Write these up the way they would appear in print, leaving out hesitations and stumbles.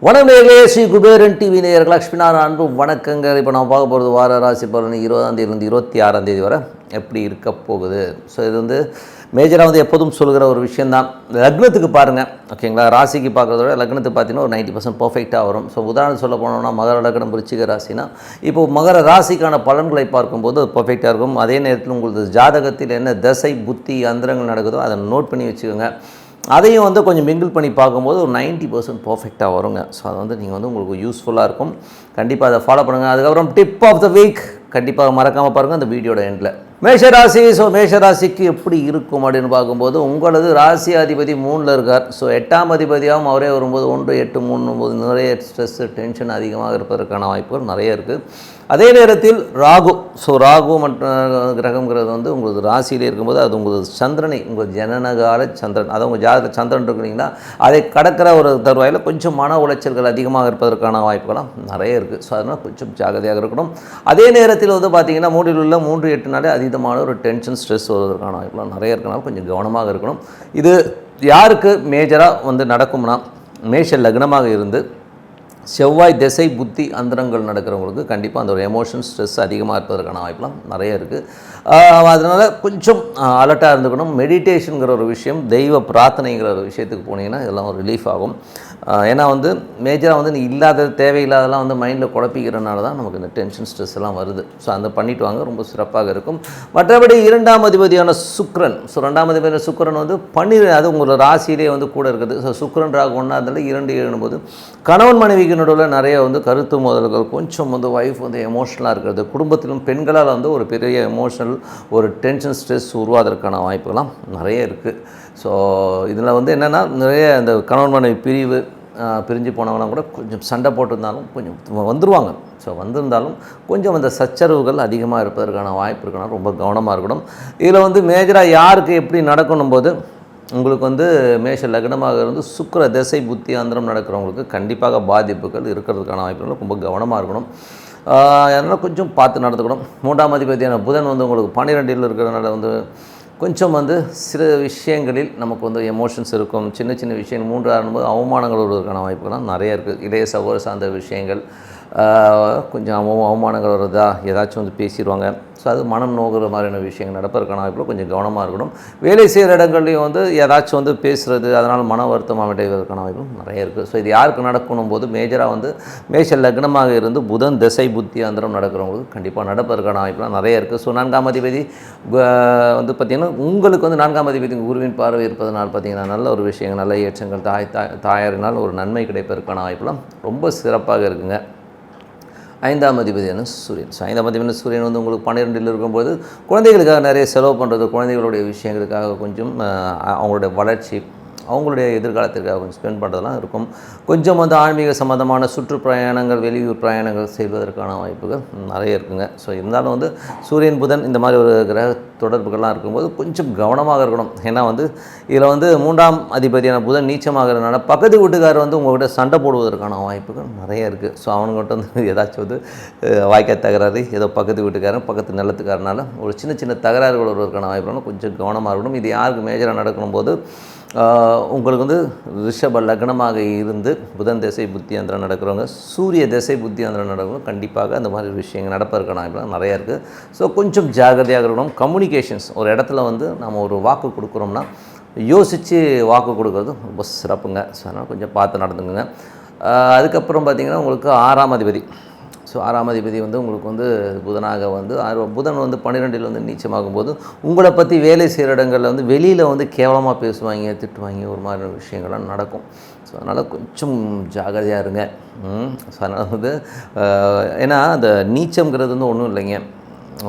வணக்கம் நேயர்களே, ஸ்ரீ குபேரன் டிவி நேயர்கள் லக்ஷ்மிநாராயண அன்பு வணக்கங்கள். இப்போ நம்ம பார்க்க போகிறது வார ராசி பலன் 20ஆம் தேதியிலிருந்து 26ஆம் தேதி வரை எப்படி இருக்க போகுது. ஸோ இது வந்து மேஜராக எப்போதும் சொல்கிற ஒரு விஷயந்தான். லக்னத்துக்கு பாருங்கள், ஓகேங்களா. ராசிக்கு பார்க்குறத விட லக்னத்துக்கு பார்த்தீங்கன்னா ஒரு 90% பர்ஃபெக்டாக வரும். ஸோ உதாரணம் சொல்ல போனோம்னா மகர லக்னம் விருச்சிக ராசினா இப்போது மகர ராசிக்கான பலன்களை பார்க்கும்போது பர்ஃபெக்டாக இருக்கும். அதே நேரத்தில் உங்களுக்கு ஜாதகத்தில் என்ன தசை புத்தி அந்தரங்கள் நடக்குதோ அதை நோட் பண்ணி வச்சுக்கோங்க. அதையும் வந்து கொஞ்சம் மிங்கிள் பண்ணி பார்க்கும்போது ஒரு 90% பர்ஃபெக்டாக வருங்க. ஸோ அது வந்து நீங்கள் வந்து உங்களுக்கு யூஸ்ஃபுல்லாக இருக்கும். கண்டிப்பாக அதை ஃபாலோ பண்ணுங்கள். அதுக்கப்புறம் டிப் ஆஃப் த வீக் கண்டிப்பாக மறக்காமல் பாருங்கள் அந்த வீடியோட எண்டில். மேஷராசி. ஸோ மேஷராசிக்கு எப்படி இருக்கும் அப்படின்னு பார்க்கும்போது உங்களது ராசி அதிபதி 3ல் இருக்கார். ஸோ 8ஆம் அதிபதியாகவும் அவரே வரும்போது 1, 8, 3 நிறைய ஸ்ட்ரெஸ்ஸு டென்ஷன் அதிகமாக இருப்பதற்கான வாய்ப்புகள் நிறைய இருக்குது. அதே நேரத்தில் ராகு. ஸோ ராகு மற்றும் கிரகங்கிறது வந்து உங்களுக்கு ராசியிலே இருக்கும்போது அது உங்களுக்கு சந்திரனை உங்கள் ஜனனகால சந்திரன், அதை உங்கள் ஜாதக சந்திரன் இருக்குனீங்கன்னா அதை கடக்கிற ஒரு தருவாயில் கொஞ்சம் மன உளைச்சல்கள் அதிகமாக இருப்பதற்கான வாய்ப்புகள்லாம் நிறைய இருக்குது. ஸோ அதனால் கொஞ்சம் ஜாகிரதையாக இருக்கணும். அதே நேரத்தில் வந்து பார்த்திங்கன்னா 3ல் உள்ள 3, 8 அதீதமான ஒரு டென்ஷன் ஸ்ட்ரெஸ் வருவதற்கான வாய்ப்புலாம் நிறைய இருக்கனால கொஞ்சம் கவனமாக இருக்கணும். இது யாருக்கு மேஜராக வந்து நடக்கும்னா மேஷ லக்னமாக இருந்து செவ்வாய் திசை புத்தி அந்தரங்கள் நடக்கிறவங்களுக்கு கண்டிப்பாக அந்த ஒரு எமோஷன் ஸ்ட்ரெஸ் அதிகமாக இருப்பதற்கான வாய்ப்புலாம் நிறைய இருக்குது. அதனால் கொஞ்சம் அலர்ட்டாக இருந்துக்கணும். மெடிடேஷனுங்கிற ஒரு விஷயம், தெய்வ பிரார்த்தனைங்கிற ஒரு விஷயத்துக்கு போனீங்கன்னா இதெல்லாம் ஒரு ரிலீஃப் ஆகும். ஏன்னா வந்து மேஜராக வந்து நீ இல்லாத தேவையில்லாதெல்லாம் வந்து மைண்டில் குழப்பிக்கிறனால தான் நமக்கு இந்த டென்ஷன் ஸ்ட்ரெஸ் எல்லாம் வருது. ஸோ அந்த பண்ணிட்டு வாங்க, ரொம்ப சிறப்பாக இருக்கும். மற்றபடி 2ஆம் அதிபதியான சுக்கிரன். ஸோ 2ஆம் அதிபதியான சுக்கிரன் வந்து அது உங்களோட ராசியிலே வந்து கூட இருக்குது. ஸோ சுக்கிரன் ராகு ஒன்றா இருந்தாலும் 2 7 கணவன் மனைவிக்கு நடுவில் நிறைய வந்து கருத்து மோதல்கள், கொஞ்சம் வந்து ஒய்ஃப் வந்து எமோஷனலாக இருக்கிறது, குடும்பத்திலும் பெண்களால் வந்து ஒரு பெரிய எமோஷனல் ஒரு டென்ஷன் ஸ்ட்ரெஸ் உருவாவதற்கான வாய்ப்புகள்லாம் நிறைய இருக்குது. ஸோ இதில் வந்து என்னென்னா நிறைய இந்த கணவன் மனைவி பிரிஞ்சு போனவங்களாம் கூட கொஞ்சம் சண்டை போட்டிருந்தாலும் கொஞ்சம் வந்துடுவாங்க. ஸோ வந்திருந்தாலும் கொஞ்சம் அந்த சச்சரவுகள் அதிகமாக இருப்பதற்கான வாய்ப்பு இருக்குன்னா ரொம்ப கவனமாக இருக்கணும். இதில் வந்து மேஜராக யாருக்கு எப்படி நடக்கணும் போது உங்களுக்கு வந்து மேஷ லக்னமாக இருந்து சுக்கிர திசை புத்தி அந்தரம் நடக்கிறவங்களுக்கு கண்டிப்பாக பாதிப்புகள் இருக்கிறதுக்கான வாய்ப்புகள் ரொம்ப கவனமாக இருக்கணும். அதனால் கொஞ்சம் பார்த்து நடந்துக்கணும். 3ஆம் அதிபதியான புதன் வந்து உங்களுக்கு 12ல் இருக்கிறதுனால வந்து கொஞ்சம் வந்து சில விஷயங்களில் நமக்கு வந்து எமோஷன்ஸ் இருக்கும். சின்ன சின்ன விஷயங்கள் 3 ஆகும்போது அவமானங்கள் வருவதற்கான வாய்ப்புகள்லாம் நிறைய இருக்குது. இளைய சகோதர சார்ந்த விஷயங்கள் கொஞ்சம் அவமானங்கள் வருதா, ஏதாச்சும் வந்து பேசிடுவாங்க. ஸோ அது மனம் நோகிற மாதிரியான விஷயங்கள் நடப்பதற்கான வாய்ப்பில் கொஞ்சம் கவனமாக இருக்கணும். வேலை செய்கிற இடங்கள்லையும் வந்து ஏதாச்சும் வந்து பேசுகிறது, அதனால் மன வருத்தமாக அடைவதற்கான வாய்ப்பும் நிறைய இருக்குது. ஸோ இது யாருக்கு நடக்கணும் போது மேஜராக வந்து மேஷ லக்னமாக இருந்து புதன் திசை புத்தி அந்தரம் நடக்கிறவங்களுக்கு கண்டிப்பாக நடப்பதற்கான வாய்ப்புலாம் நிறைய இருக்குது. ஸோ 4ஆம் அதிபதி வந்து பார்த்திங்கன்னா உங்களுக்கு வந்து 4ஆம் அதிபதி குருவின் பார்வை இருப்பதனால் பார்த்திங்கன்னா நல்ல ஒரு விஷயங்கள், நல்ல ஏற்றங்கள், தாயாரினால் ஒரு நன்மை கிடைப்பதற்கான வாய்ப்புலாம் ரொம்ப சிறப்பாக இருக்குங்க. 5ஆம் அதிபதியான சூரியன். ஸோ 5ஆம் அதிபதியான சூரியன் வந்து உங்களுக்கு 12ல் இருக்கும்போது குழந்தைகளுக்காக நிறைய செலவு பண்ணுறது, குழந்தைகளுடைய விஷயங்களுக்காக கொஞ்சம் அவங்களுடைய வளர்ச்சி, அவங்களுடைய எதிர்காலத்திற்காக கொஞ்சம் ஸ்பெண்ட் பண்ணுறதுலாம் இருக்கும். கொஞ்சம் வந்து ஆன்மீக சம்மந்தமான சுற்றுப்பிரயாணங்கள், வெளியூர் பிரயாணங்கள் செய்வதற்கான வாய்ப்புகள் நிறைய இருக்குங்க. ஸோ இருந்தாலும் வந்து சூரியன் புதன் இந்த மாதிரி ஒரு கிரக தொடர்புகள்லாம் இருக்கும்போது கொஞ்சம் கவனமாக இருக்கணும். ஏன்னா வந்து இதில் வந்து 3ஆம் அதிபதியான புதன் நீச்சமாகிறதுனால பக்கத்து வீட்டுக்காரர் வந்து உங்கள்கிட்ட சண்டை போடுவதற்கான வாய்ப்புகள் நிறைய இருக்குது. ஸோ அவனுங்கிட்ட வந்து ஏதாச்சும் வந்து வாய்க்கால் தகராறு, ஏதோ பக்கத்து வீட்டுக்காரன் பக்கத்து நிலத்துக்காரனால ஒரு சின்ன சின்ன தகராறுகள் வருவதற்கான வாய்ப்புகளும் கொஞ்சம் கவனமாக இருக்கணும். இது யாருக்கு மேஜராக நடக்கணும் போது உங்களுக்கு வந்து ரிஷப லக்னமாக இருந்து புதன் திசை புத்தி அந்தரம் நடக்கிறவங்க, சூரிய திசை புத்தி அந்தரம் நடக்கிறவங்க கண்டிப்பாக அந்த மாதிரி விஷயங்கள் நடப்பதற்கான வாய்ப்புலாம் நிறையா இருக்குது. ஸோ கொஞ்சம் ஜாகிரதையாக இருக்கணும். கம்யூனிகேஷன்ஸ், ஒரு இடத்துல வந்து நம்ம ஒரு வாக்கு கொடுக்குறோம்னா யோசித்து வாக்கு கொடுக்குறது ரொம்ப சிறப்புங்க. ஸோ அதனால் கொஞ்சம் பார்த்து நடந்துங்க. அதுக்கப்புறம் பார்த்திங்கன்னா உங்களுக்கு 6ஆம் அதிபதி. ஸோ 6ஆம் அதிபதி வந்து உங்களுக்கு வந்து புதனாக வந்து புதன் வந்து 12ல் வந்து நீச்சமாகும் போது உங்களை பற்றி வேலை செய்கிற இடங்களில் வந்து வெளியில் வந்து கேவலமாக பேசுவாங்க, திட்டுவாங்க, ஒரு மாதிரி விஷயங்கள்லாம் நடக்கும். ஸோ அதனால் கொஞ்சம் ஜாகிரதையாக இருங்க. ஸோ அதனால் வந்து ஏன்னா அந்த நீச்சம்ங்கிறது வந்து ஒன்றும் இல்லைங்க,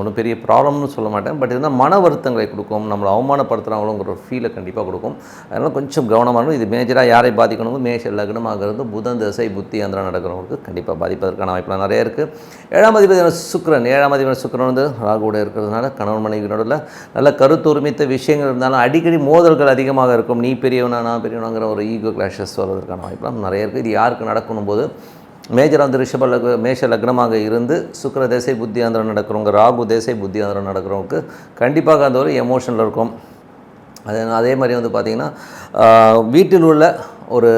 ஒன்றும் பெரிய ப்ராப்ளம்னு சொல்ல மாட்டேன். பட் இருந்தால் மன வருத்தங்களை கொடுக்கும், நம்மளை அவமானப்படுத்துகிறாங்களோங்கிற ஒரு ஃபீலை கண்டிப்பாக கொடுக்கும். அதனால் கொஞ்சம் கவனமாக இருக்கும். இது மேஜராக யாரை பாதிக்கணும், மேஷ லக்னமாகிறது புதன் திசை புத்தி அந்தரம் நடக்கிறவங்களுக்கு கண்டிப்பாக பாதிப்பதற்கான வாய்ப்புலாம் நிறைய இருக்குது. 7ஆம் அதிபதியான சுக்கிரன். 7ஆம் அதிபதியான சுக்கிரன் வந்து ராகுவோட இருக்கிறதுனால கணவன் மனைவி நடுவில் நல்ல கருத்துரிமித்த விஷயங்கள் இருந்தாலும் அடிக்கடி மோதல்கள் அதிகமாக இருக்கும். நீ பெரியவனா நான் பெரியவனாங்கிற ஒரு ஈகோ கிளாஷஸ் வருவதற்கான வாய்ப்புலாம் நிறைய இருக்குது. இது யாருக்கு நடக்கணும் போது மேஜர் வந்து மேஷ லக்னமாக இருந்து சுக்கிர தேசை புத்தி அந்தரம் நடக்கிறவங்க, ராகு தேசை புத்தி அந்தரம் நடக்கிறவங்களுக்கு கண்டிப்பாக அந்த ஒரு எமோஷனில் இருக்கும். அதே மாதிரி வந்து பார்த்திங்கன்னா வீட்டில் உள்ள ஒரு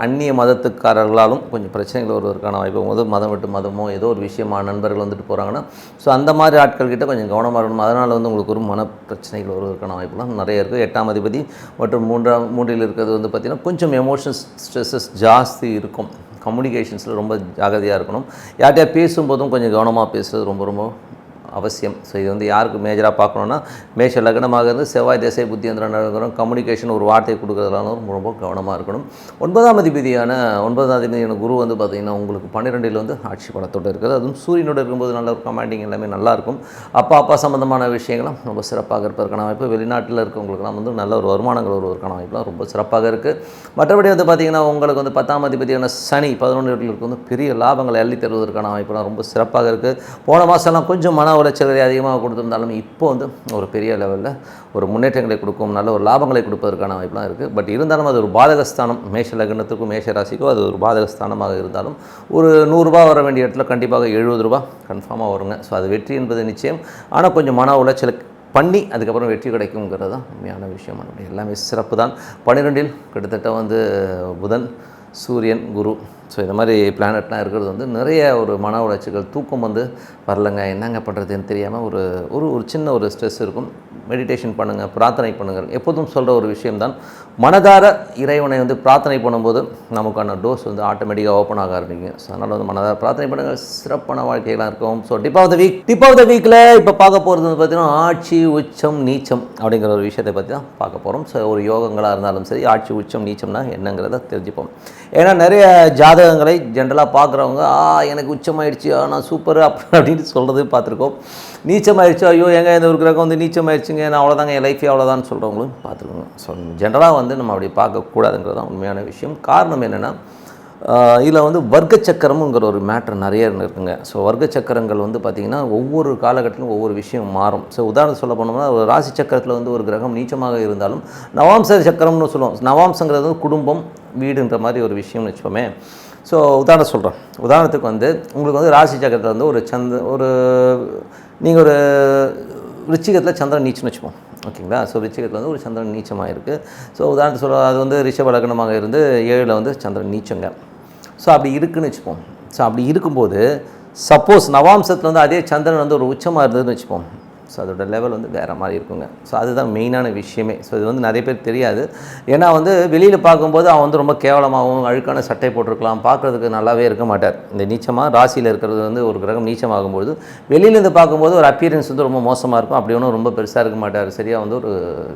அந்நிய மதத்துக்காரர்களாலும் கொஞ்சம் பிரச்சனைகள் வருவதற்கான வாய்ப்பு. மதம் விட்டு மதமோ ஏதோ ஒரு விஷயமா நண்பர்கள் வந்துட்டு போகிறாங்கன்னா, ஸோ அந்த மாதிரி ஆட்கள்கிட்ட கொஞ்சம் கவனமாக இருக்கணும். அதனால் வந்து உங்களுக்கு ஒரு மன பிரச்சனைகள் வருவதற்கான வாய்ப்புலாம் நிறைய இருக்குது. 8ஆம் அதிபதி மற்றும் மூன்றில் இருக்கிறது வந்து பார்த்திங்கன்னா கொஞ்சம் எமோஷன்ஸ் ஸ்ட்ரெஸ்ஸஸ் ஜாஸ்தி இருக்கும். கம்யூனிகேஷன்ஸில் ரொம்ப ஜாகிரதையாக இருக்கணும். யார்கிட்டயா பேசும்போதும் கொஞ்சம் கவனமாக பேசுகிறது ரொம்ப ரொம்ப அவசியம். ஸோ இது வந்து யாருக்கு மேஜராக பார்க்கணுன்னா, மேஷ லக்னமாக இருந்து செவ்வாய் திசை புத்தியந்திரன் இருக்கிறோம். கம்யூனிகேஷன் ஒரு வார்த்தை கொடுக்குறதுனாலும் ரொம்ப கவனமாக இருக்கணும். 9ஆம் அதிபதியான குரு வந்து பார்த்திங்கன்னா உங்களுக்கு 12இல் வந்து ஆட்சி பலத்தோடு இருக்குது. அதுவும் சூரியனோடு இருக்கும்போது நல்ல ஒரு கமாண்டிங் எல்லாமே நல்லாயிருக்கும். அப்பா சம்மந்தமான விஷயங்களும் ரொம்ப சிறப்பாக இருப்பதற்கான வாய்ப்பு. வெளிநாட்டில் இருக்கவங்களுக்குலாம் வந்து நல்ல ஒரு வருமானங்கள் வருவதற்கான வாய்ப்புலாம் ரொம்ப சிறப்பாக இருக்குது. மற்றபடி வந்து பார்த்திங்கன்னா உங்களுக்கு வந்து 10ஆம் அதிபதியான சனி 11 வந்து பெரிய லாபங்களை அள்ளி தருவதற்கான வாய்ப்புலாம் ரொம்ப சிறப்பாக இருக்குது. போன மாதம்லாம் கொஞ்சம் மன உளைச்சல்களை அதிகமாக கொடுத்துருந்தாலும் இப்போ வந்து ஒரு பெரிய லெவலில் ஒரு முன்னேற்றங்களை கொடுக்கும், நல்ல ஒரு லாபங்களை கொடுப்பதற்கான வாய்ப்புலாம் இருக்குது. பட் இருந்தாலும் அது ஒரு பாதகஸ்தானம். மேஷ லக்னத்துக்கும் மேஷ ராசிக்கும் அது ஒரு பாதகஸ்தானமாக இருந்தாலும் ஒரு 100 ரூபா வர வேண்டிய இடத்துல கண்டிப்பாக 70 ரூபா கன்ஃபார்மாக வருங்க. ஸோ அது வெற்றி என்பது நிச்சயம். ஆனால் கொஞ்சம் மன உளைச்சல் பண்ணி அதுக்கப்புறம் வெற்றி கிடைக்குங்கிறது தான் உண்மையான விஷயம். எல்லாமே சிறப்பு தான். 12இல் கிட்டத்தட்ட வந்து புதன், சூரியன், குரு, ஸோ இந்த மாதிரி பிளானட்லாம் இருக்கிறது வந்து நிறைய ஒரு மன உளைச்சல்கள், தூக்கம் வந்து வரலைங்க, என்னங்க பண்ணுறதுன்னு தெரியாமல் ஒரு ஒரு சின்ன ஒரு ஸ்ட்ரெஸ் இருக்கும். மெடிடேஷன் பண்ணுங்கள், பிரார்த்தனை பண்ணுங்கள். எப்போதும் சொல்கிற ஒரு விஷயம்தான், மனதார இறைவனை வந்து பிரார்த்தனை பண்ணும்போது நமக்கான டோஸ் வந்து ஆட்டோமேட்டிக்காக ஓப்பன் ஆக ஆரம்பிங்க. ஸோ அதனால் வந்து மனதார பிரார்த்தனை பண்ணுங்கள், சிறப்பான வாழ்க்கையெல்லாம் இருக்கும். ஸோ டிப் ஆஃப் த வீக்கில் இப்போ பார்க்க போகிறது வந்து பார்த்திங்கன்னா ஆட்சி உச்சம் நீச்சம் அப்படிங்கிற ஒரு விஷயத்தை பற்றி தான் பார்க்க போகிறோம். ஸோ ஒரு யோகங்களாக இருந்தாலும் சரி, ஆட்சி உச்சம் நீச்சம்னா என்னங்கிறத தெரிஞ்சுப்போம். ஏன்னா நிறைய ஜாதகங்களை ஜென்ரலாக பார்க்குறவங்க எனக்கு உச்சமாயிடுச்சு, நான் சூப்பர் அப்படின்னு சொல்கிறது பார்த்துருக்கோம். நீச்சமாயிடுச்சு, ஐயோ எங்கே இந்த ஒரு கிரகம் வந்து நீச்சமாயிடுச்சுங்க, நான் அவ்வளோதாங்க, என் லைஃபே அவ்வளோதான்னு சொல்கிறவங்களும் பார்த்துருக்கோங்க. ஸோ ஜென்ரலாக வந்து நம்ம அப்படி பார்க்கக்கூடாதுங்கிறது தான் உண்மையான விஷயம். காரணம் என்னென்னா, இதில் வந்து வர்க்க சக்கரம்ங்கிற ஒரு மேட்ரு நிறைய இருக்குங்க. ஸோ வர்க்க சக்கரங்கள் வந்து பார்த்திங்கன்னா ஒவ்வொரு காலகட்டத்திலும் ஒவ்வொரு விஷயம் மாறும். ஸோ உதாரணம் சொல்ல போனோம்னா, ஒரு ராசி சக்கரத்தில் வந்து ஒரு கிரகம் நீச்சமாக இருந்தாலும் நவாம்ச சக்கரம்னு சொல்லுவோம். நவாம்சங்கிறது வந்து குடும்பம், வீடுன்ற மாதிரி ஒரு விஷயம்னு வச்சுப்போமே. ஸோ உதாரணம் சொல்கிறேன். உதாரணத்துக்கு வந்து உங்களுக்கு வந்து ராசி சக்கரத்தில் வந்து நீங்கள் ஒரு ரிச்சிகத்தில் சந்திரன் நீச்சம்னு வச்சுப்போம், ஓகேங்களா? ஸோ ரிச்சிகத்தில் வந்து ஒரு சந்திரன் நீச்சமாக இருக்குது. ஸோ உதாரணத்துக்கு சொல்ல, அது வந்து ரிஷப லக்னமாக இருந்து 7ல் வந்து சந்திரன் நீச்சங்க. ஸோ அப்படி இருக்குதுன்னு வச்சுப்போம். ஸோ அப்படி இருக்கும்போது சப்போஸ் நவாம்சத்தில் வந்து அதே சந்திரன் வந்து ஒரு உச்சமாக இருந்ததுன்னு வச்சுப்போம். ஸோ அதோட லெவல் வந்து வேறு மாதிரி இருக்குங்க. ஸோ அதுதான் மெயினான விஷயமே. ஸோ இது வந்து நிறைய பேர் தெரியாது. ஏன்னா வந்து வெளியில் பார்க்கும்போது அவன் வந்து ரொம்ப கேவலமாகவும் அழுக்கான சட்டை போட்டிருக்கலாம், பார்க்குறதுக்கு நல்லாவே இருக்க மாட்டார். இந்த நீச்சமாக ராசியில் இருக்கிறது வந்து ஒரு கிரகம் நீச்சமாகும்போது வெளியிலேருந்து பார்க்கும்போது ஒரு அப்பியரன்ஸ் வந்து ரொம்ப மோசமாக இருக்கும். அப்படி ஒன்றும் ரொம்ப பெருசாக இருக்க மாட்டார், சரியாக வந்து ஒரு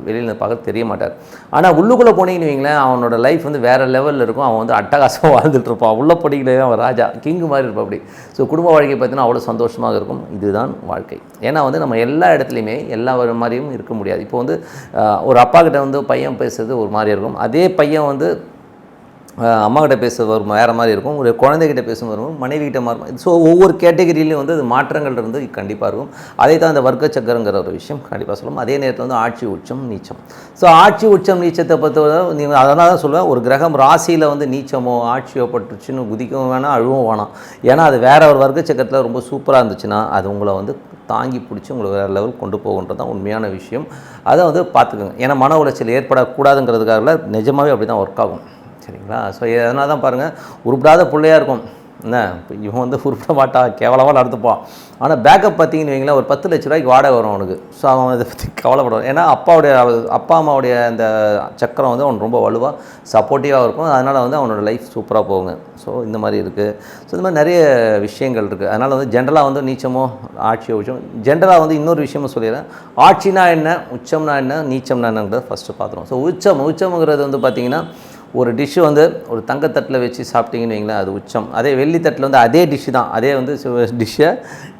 வெளியிலேருந்து பார்க்க தெரிய மாட்டார். ஆனால் உள்ளுக்குள்ளே போனீங்கன்னு வைங்களேன், அவனோட லைஃப் வந்து வேறு லெவலில் இருக்கும். அவன் வந்து அட்டகாசமாக வாழ்ந்துட்டு இருப்பான். உள்ள போட்டிங்களே அவன் ராஜா, கிங்கு மாதிரி இருப்பான். அப்படி ஸோ குடும்ப வாழ்க்கை பார்த்தீங்கன்னா அவ்வளோ சந்தோஷமாக இருக்கும். இதுதான் வாழ்க்கை. ஏன்னா வந்து நம்ம எல்லா இடத்துலையுமே எல்லா மாதிரியும் இருக்க முடியாது. இப்போ வந்து ஒரு அப்பா கிட்ட வந்து பையன் பேசுறது ஒரு மாதிரி இருக்கும், அதே பையன் வந்து அம்மா கிட்ட பேச வரும் வேறு மாதிரி இருக்கும், ஒரு குழந்தைகிட்ட பேசும் வரும், மனைவிகிட்ட மாறும். ஸோ ஒவ்வொரு கேட்டகரியிலையும் வந்து அது மாற்றங்கள் இருந்து கண்டிப்பாக இருக்கும். அதே தான் அந்த வர்க்க சக்கரங்கிற ஒரு விஷயம் கண்டிப்பாக சொல்லும். அதே நேரத்தில் வந்து ஆட்சி உச்சம் நீச்சம். ஸோ ஆட்சி உச்சம் நீச்சத்தை பொறுத்தவரை நீங்கள் அதனால தான் சொல்லுவேன், ஒரு கிரகம் ராசியில் வந்து நீச்சமோ ஆட்சியோ பட்டுச்சுன்னு குதிக்கவும் வேணாம், அழுவும் வேணாம். ஏன்னா அது வேறு ஒரு வர்க்க சக்கரத்தில் ரொம்ப சூப்பராக இருந்துச்சுன்னா அது உங்களை வந்து தாங்கி பிடிச்சி உங்களுக்கு வேறு லெவல் கொண்டு போகுன்றது தான் உண்மையான விஷயம். அதை வந்து பார்த்துக்கோங்க. ஏன்னா மன உளைச்சல் ஏற்படக்கூடாதுங்கிறதுக்காக நிஜமாகவே அப்படி தான் ஒர்க் ஆகும், சரிங்களா? ஸோ அதனால தான் பாருங்கள், உருப்படாத பிள்ளையாக இருக்கும் என்ன, இவன் வந்து உருப்பிட மாட்டான், கேவலமாக நடந்துப்பான். ஆனால் பேக்கப் பார்த்தீங்கன்னு வைங்களேன், ஒரு 10 லட்ச ரூபாய்க்கு வாடகை வரும் அவனுக்கு. ஸோ அவன் இதை பற்றி கவலைப்படுவான். ஏன்னா அப்பா அம்மாவுடைய அந்த சக்கரம் வந்து அவன் ரொம்ப வலுவாக சப்போர்ட்டிவாக இருக்கும். அதனால் வந்து அவனோட லைஃப் சூப்பராக போகுங்க. ஸோ இந்த மாதிரி இருக்குது. ஸோ இந்த மாதிரி நிறைய விஷயங்கள் இருக்குது. அதனால் வந்து ஜென்ரலாக வந்து நீச்சமோ ஆட்சியோ உச்சம், ஜென்ரலாக வந்து இன்னொரு விஷயமும் சொல்லிடுறேன். ஆட்சினா என்ன, உச்சம்னா என்ன, நீச்சம்னா என்னங்கிறத ஃபஸ்ட்டு பார்த்துருவோம். ஸோ உச்சம்ங்கிறது வந்து பார்த்திங்கன்னா, ஒரு டிஷ்ஷு வந்து ஒரு தங்கத்தட்டில் வச்சு சாப்பிட்டீங்கன்னு வைங்களேன், அது உச்சம். அதே வெள்ளித்தட்டில் வந்து அதே டிஷ்ஷு தான், அதே வந்து டிஷ்ஷை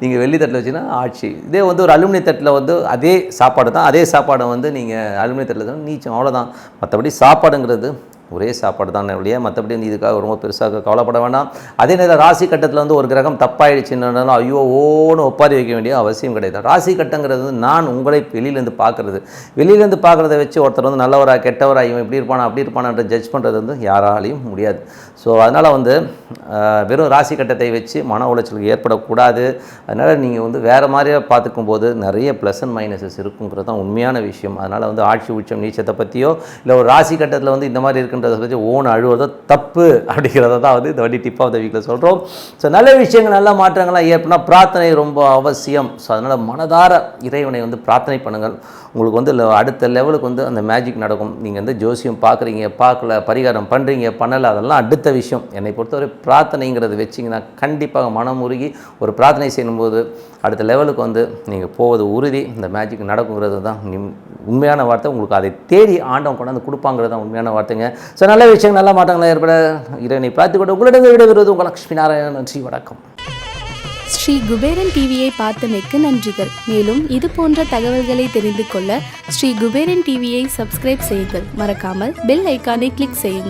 நீங்கள் வெள்ளித்தட்டில் வச்சிங்கன்னா ஆட்சி. இதே வந்து ஒரு அலுமினிய தட்டில் வந்து அதே சாப்பாடு தான், அதே சாப்பாடை வந்து நீங்கள் அலுமினிய தட்டில் தான் நீச்சம், அவ்வளோதான். மற்றபடி சாப்பாடுங்கிறது ஒரே சாப்பாடு தான் இல்லையா, மற்றபடி வந்து இதுக்காக ரொம்ப பெருசாக கவலைப்பட வேண்டாம். அதே நேரம் ராசி கட்டத்தில் வந்து ஒரு கிரகம் தப்பாயிடுச்சுன்னாலும் ஐயோ ஓன்னு ஒப்பாரி வைக்க வேண்டிய அவசியம் கிடையாது. ராசி கட்டங்கிறது வந்து நான் உங்களை வெளியிலேருந்து பார்க்குறது, வெளியிலேருந்து பார்க்குறத வச்சு ஒருத்தர் வந்து நல்லவரா கெட்டவரா இவன் இப்படி இருப்பானா அப்படி இருப்பானான்ற ஜட்ஜ் பண்ணுறது வந்து யாராலையும் முடியாது. ஸோ அதனால் வந்து வெறும் ராசி கட்டத்தை வச்சு மன உளைச்சலுக்கு ஏற்படக்கூடாது. அதனால் நீங்கள் வந்து வேறு மாதிரியாக பார்த்துக்கும் போது நிறைய ப்ளஸ் அண்ட் மைனஸஸ் இருக்குங்கிறது தான் உண்மையான விஷயம். அதனால் வந்து ஆட்சி உச்சம் நீச்சத்தை பற்றியோ இல்லை ஒரு ராசி கட்டத்தில் வந்து இந்த மாதிரி இருக்குன்றதை பற்றி ஓன் அழுவதோ தப்பு அப்படிங்கிறத தான் வந்து இந்த வண்டி டிப் ஆஃப் த வீக்கில் சொல்கிறோம். ஸோ நல்ல விஷயங்கள் நல்ல மாற்றங்கள்லாம் ஏற்படுனா பிரார்த்தனை ரொம்ப அவசியம். ஸோ அதனால் மனதார இறைவனை வந்து பிரார்த்தனை பண்ணுங்கள். உங்களுக்கு வந்து அடுத்த லெவலுக்கு வந்து அந்த மேஜிக் நடக்கும். நீங்கள் வந்து ஜோசியம் பார்க்குறீங்க, பார்க்கல, பரிகாரம் பண்ணுறீங்க, பண்ணலை, அதெல்லாம் அடுத்த விஷயம். என்னை பொறுத்தவரை பிரார்த்தனைங்கிறது வச்சிங்கன்னா கண்டிப்பாக மனமுருகி ஒரு பிரார்த்தனை செய்யும்போது அடுத்த லெவலுக்கு வந்து நீங்கள் போவது உறுதி. இந்த மேஜிக் நடக்குங்கிறது தான் உண்மையான வார்த்தை. உங்களுக்கு அதை தேடி ஆண்டவன் கொண்டாந்து கொடுப்பாங்கிறது தான் உண்மையான வார்த்தைங்க. ஸோ நல்ல விஷயம் நல்ல மாற்றங்கள் ஏற்பட இறைவனை பிரார்த்திக்கொண்டு உங்களிடம் விடைபெறுவது உங்கள் லட்சுமி நாராயணன். நன்றி, வணக்கம். ஸ்ரீ குபேரன் டிவியை பார்த்தமைக்கு நன்றிகள். மேலும் இது போன்ற தகவல்களை தெரிந்து கொள்ள ஸ்ரீ குபேரன் டிவியை சப்ஸ்கிரைப் செய்யுங்கள். மறக்காமல் பெல் ஐக்கானை கிளிக் செய்யுங்கள்.